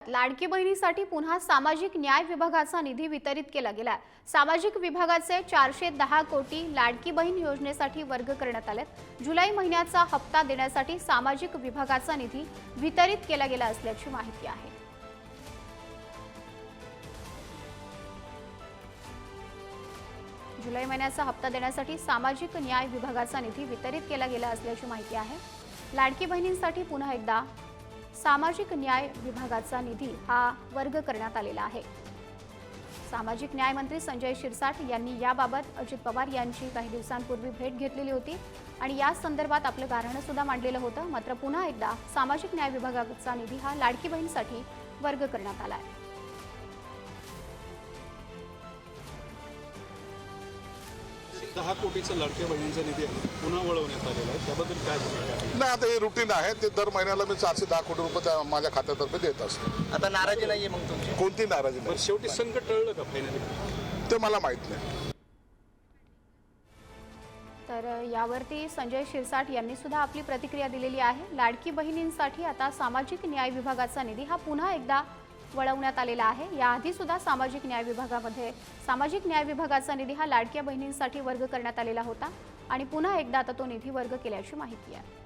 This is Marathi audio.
लाडकी बहिणीसाठी पुन्हा सामाजिक न्याय विभागाचा निधी वितरित केला गेला। सामाजिक विभागाचे 410 कोटी लाडकी बहीण योजनेसाठी वर्ग करण्यात आले। जुलै महिन्याचा हप्ता देण्यासाठी सामाजिक विभागाचा निधी वितरित केला गेला असल्याची माहिती आहे। जुलै महिन्याचा हप्ता देण्यासाठी सामाजिक न्याय विभागाचा निधी वितरित केला गेला असल्याची माहिती आहे। लाडकी बहिणींसाठी पुन्हा एकदा सामाजिक न्याय विभागाचा निधी हा वर्ग करण्यात आलेला आहे। सामाजिक न्याय मंत्री संजय शिरसाट यांनी याबाबत अजित पवार यांची काही दिवसांपूर्वी भेट घेतलेली होती आणि या संदर्भात आपलं गाऱ्हाणं सुद्धा मांडलेलं होतं। मात्र पुन्हा एकदा सामाजिक न्याय विभागाचा निधी हा लाडकी बहिणीसाठी वर्ग करण्यात आला आहे। 10 कोटीचा लाडक्या बहिणींचा निधी पुन्हा वळवण्यात आलेला आहे, त्याबद्दल काय भूमिका आहे? नाही, आता हे रुटीन आहे। ते दर महिन्याला मी 410 कोटी रुपये माझ्या खात्यातर्फे देत असतो। आता नाराजी नाहीये मग तुमची? कोणती नाराजी नाही। शेवटी संकट टळलं का फायनली? ते मला माहित नाही। तर यावरती संजय शिरसाट यांनी सुद्धा आपली प्रतिक्रिया दिलेली आहे। लाडकी बहिणींसाठी आता सामाजिक न्याय विभागाचा निधी हा पुन्हा एकदा वळवण्यात आलेला आहे। याआधी सुद्धा सामाजिक न्याय विभागाचा निधी हा लाडक्या बहिणींसाठी वर्ग करण्यात आलेला होता आणि पुन्हा एकदा आता तो निधी वर्ग केल्याची माहिती आहे।